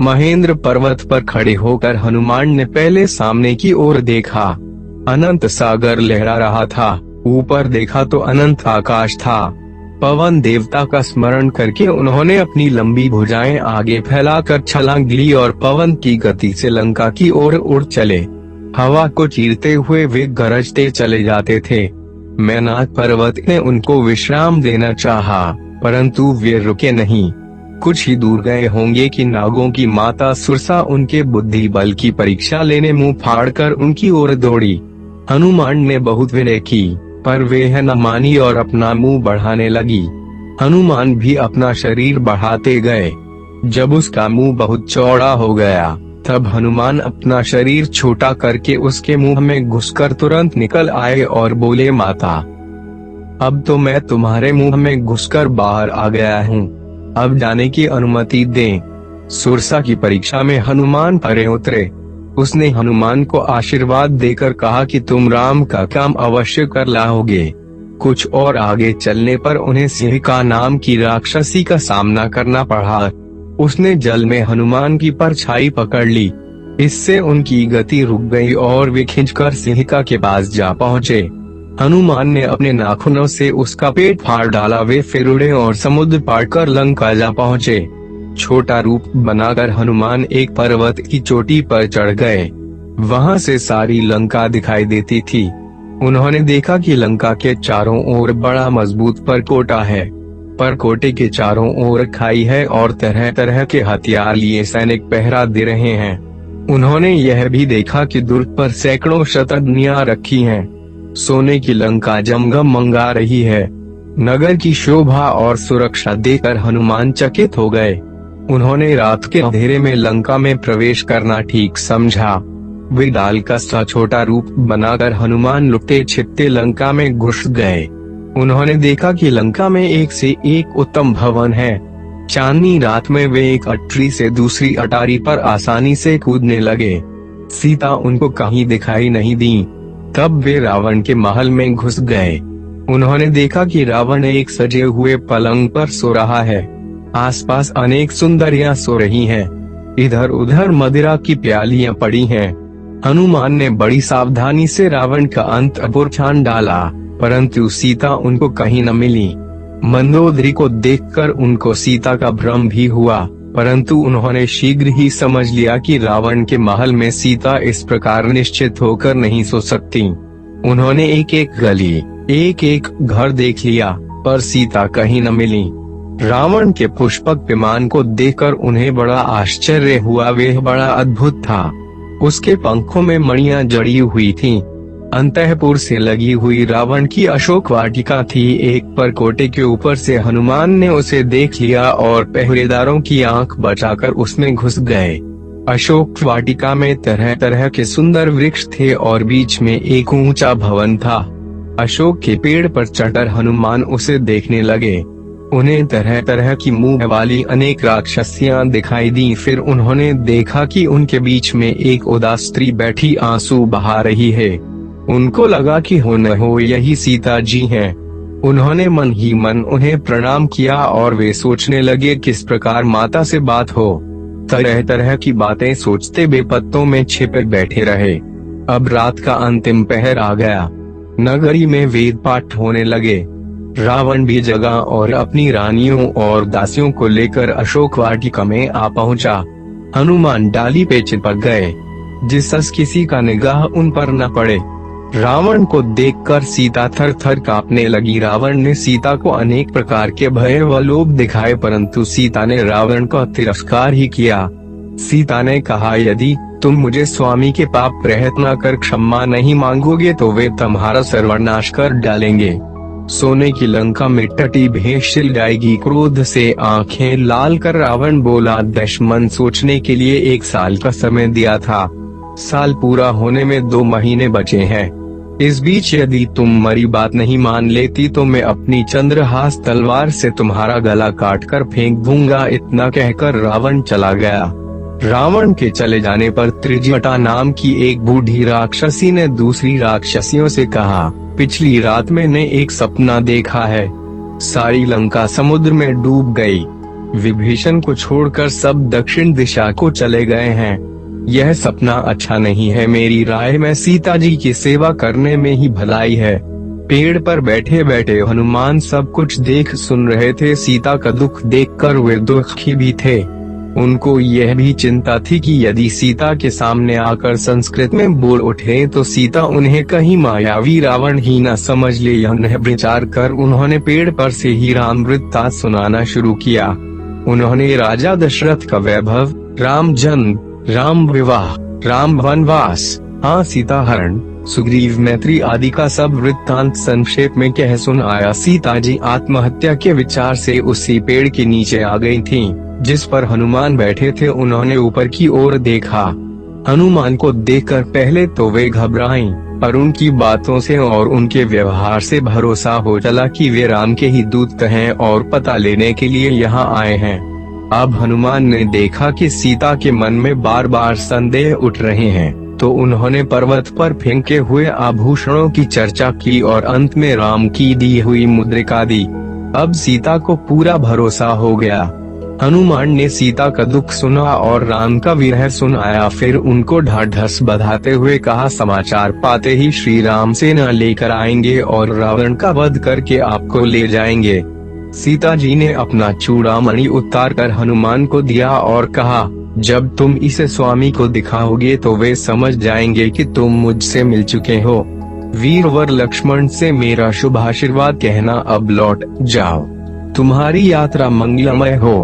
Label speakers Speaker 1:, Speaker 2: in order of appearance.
Speaker 1: महेंद्र पर्वत पर खड़े होकर हनुमान ने पहले सामने की ओर देखा। अनंत सागर लहरा रहा था। ऊपर देखा तो अनंत आकाश था। पवन देवता का स्मरण करके उन्होंने अपनी लंबी भुजाएं आगे फैलाकर छलांग ली और पवन की गति से लंका की ओर उड़ चले। हवा को चीरते हुए वे गरजते चले जाते थे। मैनाक पर्वत ने उनको विश्राम देना चाहा, परंतु वे रुके नहीं। कुछ ही दूर गए होंगे कि नागों की माता सुरसा उनके बुद्धि बल की परीक्षा लेने मुंह फाड़कर उनकी ओर दौड़ी। हनुमान ने बहुत विनय की, पर वे न मानी और अपना मुंह बढ़ाने लगी। हनुमान भी अपना शरीर बढ़ाते गए। जब उसका मुंह बहुत चौड़ा हो गया, तब हनुमान अपना शरीर छोटा करके उसके मुंह में घुसकर तुरंत निकल आए और बोले, माता, अब तो मैं तुम्हारे मुंह में घुसकर बाहर आ गया हूँ, अब जाने की अनुमति दें। सुरसा की परीक्षा में हनुमान परे उतरे। उसने हनुमान को आशीर्वाद देकर कहा कि तुम राम का काम अवश्य कर लाओगे। कुछ और आगे चलने पर उन्हें सिंहिका नाम की राक्षसी का सामना करना पड़ा। उसने जल में हनुमान की परछाई पकड़ ली। इससे उनकी गति रुक गई और वे खिंचकर सिंहिका के पास जा पहुँचे। हनुमान ने अपने नाखूनों से उसका पेट फाड़ डाला। वे फिर उड़े और समुद्र पार कर लंका जा पहुँचे। छोटा रूप बनाकर हनुमान एक पर्वत की चोटी पर चढ़ गए। वहां से सारी लंका दिखाई देती थी। उन्होंने देखा कि लंका के चारों ओर बड़ा मजबूत परकोटा है। परकोटे के चारों ओर खाई है और तरह तरह के हथियार लिए सैनिक पहरा दे रहे हैं। उन्होंने यह भी देखा कि दुर्ग पर सैकड़ों शतरंजियां रखी हैं। सोने की लंका जमगम मंगा रही है। नगर की शोभा और सुरक्षा देखकर हनुमान चकित हो गए। उन्होंने रात के अंधेरे में लंका में प्रवेश करना ठीक समझा। वे डाल का सा छोटा रूप बनाकर हनुमान लुटते छिपते लंका में घुस गए। उन्होंने देखा कि लंका में एक से एक उत्तम भवन है। चांदनी रात में वे एक अटरी से दूसरी अटारी पर आसानी से कूदने लगे। सीता उनको कहीं दिखाई नहीं दी। तब वे रावण के महल में घुस गए। उन्होंने देखा कि रावण एक सजे हुए पलंग पर सो रहा है। आसपास अनेक सुंदरियां सो रही हैं। इधर उधर मदिरा की प्यालियां पड़ी हैं। हनुमान ने बड़ी सावधानी से रावण का अंतपुर छान डाला, परंतु सीता उनको कहीं न मिली। मंदोदरी को देखकर उनको सीता का भ्रम भी हुआ, परंतु उन्होंने शीघ्र ही समझ लिया कि रावण के महल में सीता इस प्रकार निश्चित होकर नहीं सो सकती। उन्होंने एक एक गली, एक एक घर देख लिया, पर सीता कहीं न मिली। रावण के पुष्पक विमान को देखकर उन्हें बड़ा आश्चर्य हुआ। वह बड़ा अद्भुत था। उसके पंखों में मणियां जड़ी हुई थीं। अंतःपुर से लगी हुई रावण की अशोक वाटिका थी। एक परकोटे के ऊपर से हनुमान ने उसे देख लिया और पहरेदारों की आंख बचाकर उसमें घुस गए। अशोक वाटिका में तरह तरह के सुंदर वृक्ष थे और बीच में एक ऊंचा भवन था। अशोक के पेड़ पर चढ़कर हनुमान उसे देखने लगे। उन्हें तरह तरह की मुंह वाली अनेक राक्षसियां दिखाई दी। फिर उन्होंने देखा कि उनके बीच में एक उदास स्त्री बैठी आंसू बहा रही है। उनको लगा कि हो न हो यही सीता जी हैं। उन्होंने मन ही मन उन्हें प्रणाम किया और वे सोचने लगे किस प्रकार माता से बात हो। तरह तरह की बातें सोचते बेपत्तों में छिपे बैठे रहे। अब रात का अंतिम पहर आ गया। नगरी में वेद पाठ होने लगे। रावण भी जगा और अपनी रानियों और दासियों को लेकर अशोक वाटिका में आ पहुंचा। हनुमान डाली पे चिपक गए, जिससे किसी का निगाह उन पर न पड़े। रावण को देखकर सीता थर थर कांपने लगी। रावण ने सीता को अनेक प्रकार के भय व लोभ दिखाए, परंतु सीता ने रावण का तिरस्कार ही किया। सीता ने कहा, यदि तुम मुझे स्वामी के पाप प्रयत्न कर क्षमा नहीं मांगोगे तो वे तुम्हारा सर्वनाश कर डालेंगे। सोने की लंका में टटी भेष सिल जाएगी। क्रोध से आंखें लाल कर रावण बोला, दुश्मन सोचने के लिए 1 साल का समय दिया था। साल पूरा होने में 2 महीने बचे हैं। इस बीच यदि तुम मेरी बात नहीं मान लेती तो मैं अपनी चंद्रहास तलवार से तुम्हारा गला काट कर फेंक दूंगा। इतना कहकर रावण चला गया। रावण के चले जाने पर त्रिजटा नाम की एक बूढ़ी राक्षसी ने दूसरी राक्षसियों से कहा, पिछली रात मैंने एक सपना देखा है। सारी लंका समुद्र में डूब गई। विभीषण को छोड़कर सब दक्षिण दिशा को चले गए हैं। यह सपना अच्छा नहीं है, मेरी राय में सीता जी की सेवा करने में ही भलाई है। पेड़ पर बैठे बैठे हनुमान सब कुछ देख सुन रहे थे। सीता का दुख देखकर वे दुखी भी थे। उनको यह भी चिंता थी कि यदि सीता के सामने आकर संस्कृत में बोल उठे तो सीता उन्हें कहीं मायावी रावण ही न समझ ले। यह विचार कर उन्होंने पेड़ पर से ही राम वृत्तांत सुनाना शुरू किया। उन्होंने राजा दशरथ का वैभव, राम जन्म, राम विवाह, राम वनवास, सीता हरण, सुग्रीव मैत्री आदि का सब वृत्तांत संक्षेप में कह सुनाया। सीता जी आत्महत्या के विचार से उसी पेड़ के नीचे आ गई थीं, जिस पर हनुमान बैठे थे। उन्होंने ऊपर की ओर देखा। हनुमान को देखकर पहले तो वे घबराईं, पर उनकी बातों से और उनके व्यवहार से भरोसा हो चला कि वे राम के ही दूत हैं और पता लेने के लिए यहाँ आए हैं। अब हनुमान ने देखा कि सीता के मन में बार बार संदेह उठ रहे हैं, तो उन्होंने पर्वत पर फेंके हुए आभूषणों की चर्चा की और अंत में राम की दी हुई मुद्रिका दी। अब सीता को पूरा भरोसा हो गया। हनुमान ने सीता का दुख सुना और राम का विरह सुनाया। फिर उनको ढाढ़स बंधाते हुए कहा, समाचार पाते ही श्री राम सेना लेकर आएंगे और रावण का वध करके आपको ले जाएंगे। सीता जी ने अपना चूड़ामणि उतार कर हनुमान को दिया और कहा, जब तुम इसे स्वामी को दिखाओगे तो वे समझ जाएंगे कि तुम मुझसे मिल चुके हो। वीरवर लक्ष्मण से मेरा शुभ आशीर्वाद कहना। अब लौट जाओ, तुम्हारी यात्रा मंगलमय हो।